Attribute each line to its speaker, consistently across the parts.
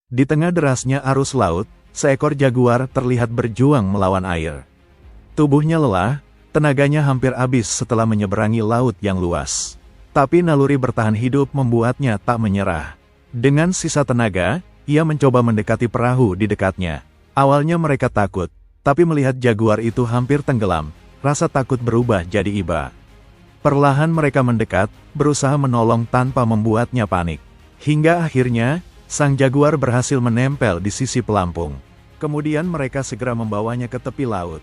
Speaker 1: Di tengah derasnya arus laut, seekor jaguar terlihat berjuang melawan air. Tubuhnya lelah, tenaganya hampir habis setelah menyeberangi laut yang luas. Tapi naluri bertahan hidup membuatnya tak menyerah. Dengan sisa tenaga, ia mencoba mendekati perahu di dekatnya. Awalnya mereka takut, tapi melihat jaguar itu hampir tenggelam, rasa takut berubah jadi iba. Perlahan mereka mendekat, berusaha menolong tanpa membuatnya panik. Hingga akhirnya, sang jaguar berhasil menempel di sisi pelampung. Kemudian mereka segera membawanya ke tepi laut.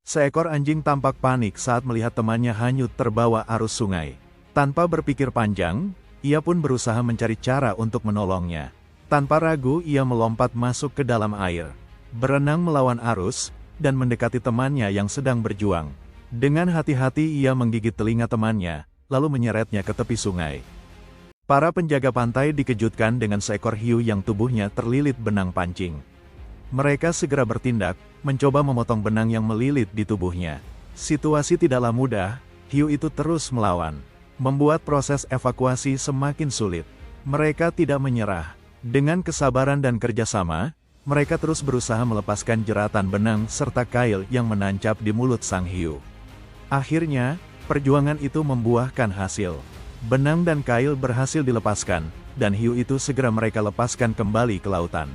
Speaker 1: Seekor anjing tampak panik saat melihat temannya hanyut terbawa arus sungai. Tanpa berpikir panjang, ia pun berusaha mencari cara untuk menolongnya. Tanpa ragu ia melompat masuk ke dalam air, berenang melawan arus, dan mendekati temannya yang sedang berjuang. Dengan hati-hati ia menggigit telinga temannya, lalu menyeretnya ke tepi sungai. Para penjaga pantai dikejutkan dengan seekor hiu yang tubuhnya terlilit benang pancing. Mereka segera bertindak, mencoba memotong benang yang melilit di tubuhnya. Situasi tidaklah mudah, hiu itu terus melawan, membuat proses evakuasi semakin sulit. Mereka tidak menyerah. Dengan kesabaran dan kerjasama, mereka terus berusaha melepaskan jeratan benang serta kail yang menancap di mulut sang hiu. Akhirnya, perjuangan itu membuahkan hasil. Benang dan kail berhasil dilepaskan, dan hiu itu segera mereka lepaskan kembali ke lautan.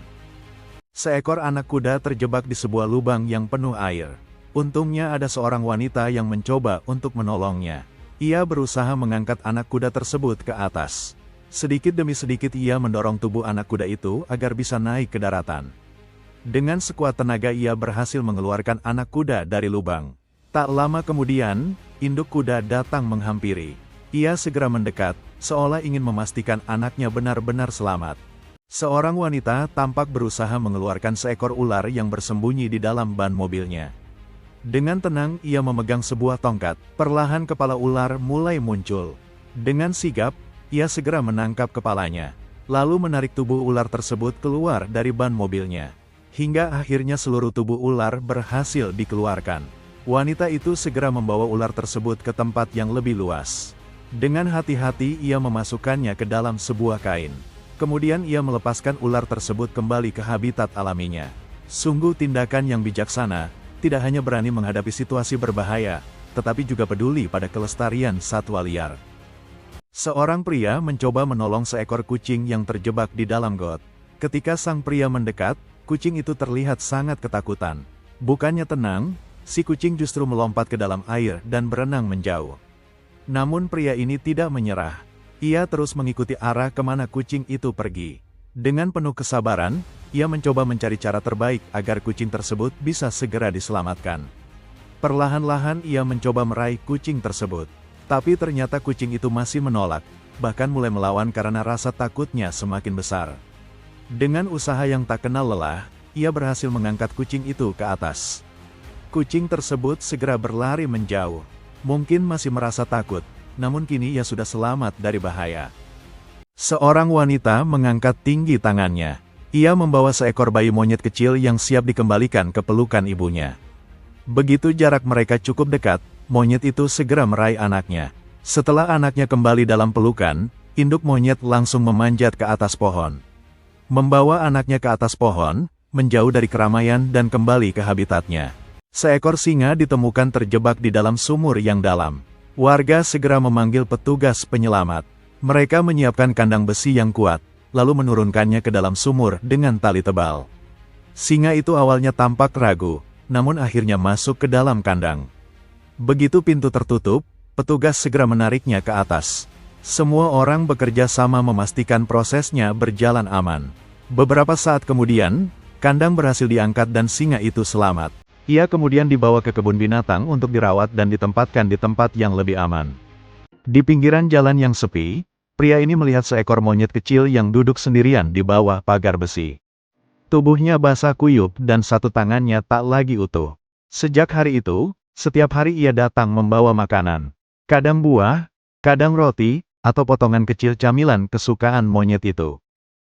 Speaker 1: Seekor anak kuda terjebak di sebuah lubang yang penuh air. Untungnya ada seorang wanita yang mencoba untuk menolongnya. Ia berusaha mengangkat anak kuda tersebut ke atas. Sedikit demi sedikit ia mendorong tubuh anak kuda itu agar bisa naik ke daratan. Dengan sekuat tenaga ia berhasil mengeluarkan anak kuda dari lubang. Tak lama kemudian, induk kuda datang menghampiri. Ia segera mendekat, seolah ingin memastikan anaknya benar-benar selamat. Seorang wanita tampak berusaha mengeluarkan seekor ular yang bersembunyi di dalam ban mobilnya. Dengan tenang ia memegang sebuah tongkat, perlahan kepala ular mulai muncul. Dengan sigap, ia segera menangkap kepalanya, lalu menarik tubuh ular tersebut keluar dari ban mobilnya. Hingga akhirnya seluruh tubuh ular berhasil dikeluarkan. Wanita itu segera membawa ular tersebut ke tempat yang lebih luas. Dengan hati-hati ia memasukkannya ke dalam sebuah kain. Kemudian ia melepaskan ular tersebut kembali ke habitat alaminya. Sungguh tindakan yang bijaksana, tidak hanya berani menghadapi situasi berbahaya, tetapi juga peduli pada kelestarian satwa liar. Seorang pria mencoba menolong seekor kucing yang terjebak di dalam got. Ketika sang pria mendekat, kucing itu terlihat sangat ketakutan. Bukannya tenang, si kucing justru melompat ke dalam air dan berenang menjauh. Namun pria ini tidak menyerah. Ia terus mengikuti arah kemana kucing itu pergi. Dengan penuh kesabaran, ia mencoba mencari cara terbaik agar kucing tersebut bisa segera diselamatkan. Perlahan-lahan ia mencoba meraih kucing tersebut. Tapi ternyata kucing itu masih menolak, bahkan mulai melawan karena rasa takutnya semakin besar. Dengan usaha yang tak kenal lelah, ia berhasil mengangkat kucing itu ke atas. Kucing tersebut segera berlari menjauh. Mungkin masih merasa takut, namun kini ia sudah selamat dari bahaya. Seorang wanita mengangkat tinggi tangannya. Ia membawa seekor bayi monyet kecil yang siap dikembalikan ke pelukan ibunya. Begitu jarak mereka cukup dekat, monyet itu segera meraih anaknya. Setelah anaknya kembali dalam pelukan, induk monyet langsung memanjat ke atas pohon. Membawa anaknya ke atas pohon, menjauh dari keramaian dan kembali ke habitatnya. Seekor singa ditemukan terjebak di dalam sumur yang dalam. Warga segera memanggil petugas penyelamat. Mereka menyiapkan kandang besi yang kuat, lalu menurunkannya ke dalam sumur dengan tali tebal. Singa itu awalnya tampak ragu, namun akhirnya masuk ke dalam kandang. Begitu pintu tertutup, petugas segera menariknya ke atas. Semua orang bekerja sama memastikan prosesnya berjalan aman. Beberapa saat kemudian, kandang berhasil diangkat dan singa itu selamat. Ia kemudian dibawa ke kebun binatang untuk dirawat dan ditempatkan di tempat yang lebih aman. Di pinggiran jalan yang sepi, pria ini melihat seekor monyet kecil yang duduk sendirian di bawah pagar besi. Tubuhnya basah kuyup dan satu tangannya tak lagi utuh. Sejak hari itu, setiap hari ia datang membawa makanan. Kadang buah, kadang roti, atau potongan kecil camilan kesukaan monyet itu.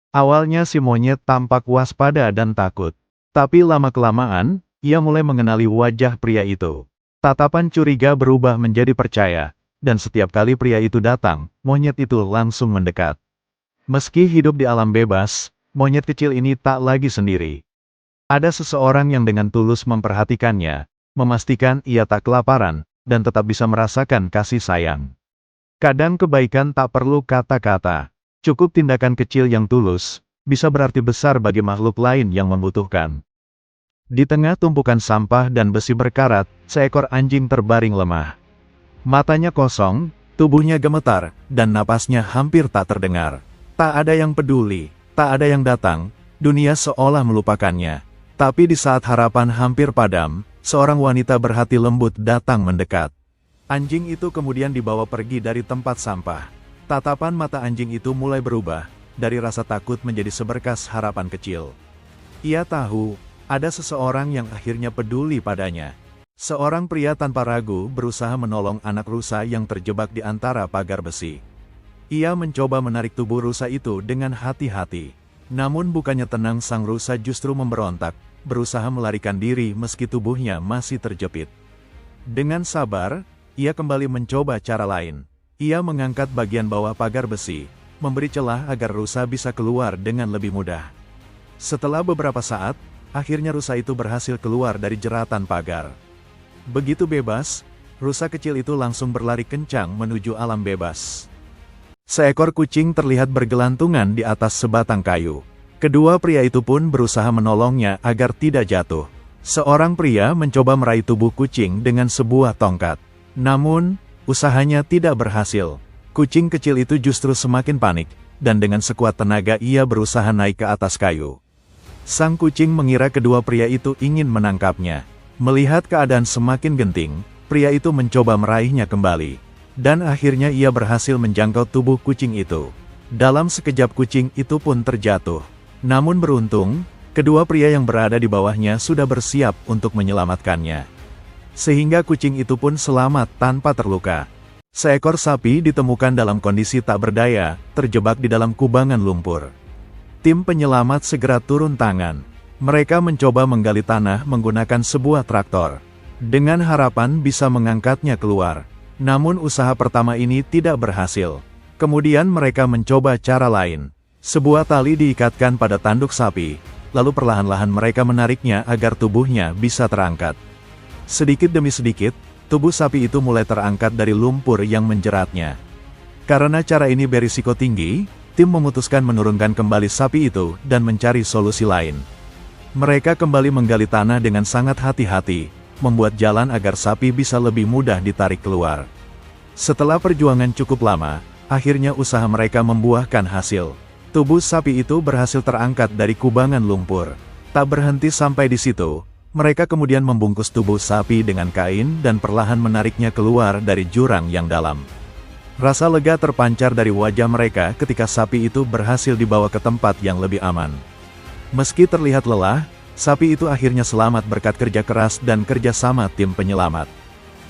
Speaker 1: Awalnya si monyet tampak waspada dan takut. Tapi lama-kelamaan, ia mulai mengenali wajah pria itu. Tatapan curiga berubah menjadi percaya. Dan setiap kali pria itu datang, monyet itu langsung mendekat. Meski hidup di alam bebas, monyet kecil ini tak lagi sendiri. Ada seseorang yang dengan tulus memperhatikannya, memastikan ia tak kelaparan, dan tetap bisa merasakan kasih sayang. Kadang kebaikan tak perlu kata-kata. Cukup tindakan kecil yang tulus, bisa berarti besar bagi makhluk lain yang membutuhkan. Di tengah tumpukan sampah dan besi berkarat, seekor anjing terbaring lemah. Matanya kosong, tubuhnya gemetar, dan napasnya hampir tak terdengar. Tak ada yang peduli, tak ada yang datang, dunia seolah melupakannya. Tapi di saat harapan hampir padam, seorang wanita berhati lembut datang mendekat. Anjing itu kemudian dibawa pergi dari tempat sampah. Tatapan mata anjing itu mulai berubah, dari rasa takut menjadi seberkas harapan kecil. Ia tahu, ada seseorang yang akhirnya peduli padanya. Seorang pria tanpa ragu berusaha menolong anak rusa yang terjebak di antara pagar besi. Ia mencoba menarik tubuh rusa itu dengan hati-hati. Namun bukannya tenang, sang rusa justru memberontak, berusaha melarikan diri meski tubuhnya masih terjepit. Dengan sabar, ia kembali mencoba cara lain. Ia mengangkat bagian bawah pagar besi, memberi celah agar rusa bisa keluar dengan lebih mudah. Setelah beberapa saat, akhirnya rusa itu berhasil keluar dari jeratan pagar. Begitu bebas, rusa kecil itu langsung berlari kencang menuju alam bebas. Seekor kucing terlihat bergelantungan di atas sebatang kayu. Kedua pria itu pun berusaha menolongnya agar tidak jatuh. Seorang pria mencoba meraih tubuh kucing dengan sebuah tongkat. Namun, usahanya tidak berhasil. Kucing kecil itu justru semakin panik, dan dengan sekuat tenaga ia berusaha naik ke atas kayu. Sang kucing mengira kedua pria itu ingin menangkapnya. Melihat keadaan semakin genting, pria itu mencoba meraihnya kembali. Dan akhirnya ia berhasil menjangkau tubuh kucing itu. Dalam sekejap kucing itu pun terjatuh. Namun beruntung, kedua pria yang berada di bawahnya sudah bersiap untuk menyelamatkannya. Sehingga kucing itu pun selamat tanpa terluka. Seekor sapi ditemukan dalam kondisi tak berdaya, terjebak di dalam kubangan lumpur. Tim penyelamat segera turun tangan. Mereka mencoba menggali tanah menggunakan sebuah traktor, dengan harapan bisa mengangkatnya keluar. Namun usaha pertama ini tidak berhasil. Kemudian mereka mencoba cara lain. Sebuah tali diikatkan pada tanduk sapi, lalu perlahan-lahan mereka menariknya agar tubuhnya bisa terangkat. Sedikit demi sedikit, tubuh sapi itu mulai terangkat dari lumpur yang menjeratnya. Karena cara ini berisiko tinggi, tim memutuskan menurunkan kembali sapi itu dan mencari solusi lain. Mereka kembali menggali tanah dengan sangat hati-hati, membuat jalan agar sapi bisa lebih mudah ditarik keluar. Setelah perjuangan cukup lama, akhirnya usaha mereka membuahkan hasil. Tubuh sapi itu berhasil terangkat dari kubangan lumpur. Tak berhenti sampai di situ. Mereka kemudian membungkus tubuh sapi dengan kain dan perlahan menariknya keluar dari jurang yang dalam. Rasa lega terpancar dari wajah mereka ketika sapi itu berhasil dibawa ke tempat yang lebih aman. Meski terlihat lelah, sapi itu akhirnya selamat berkat kerja keras dan kerjasama tim penyelamat.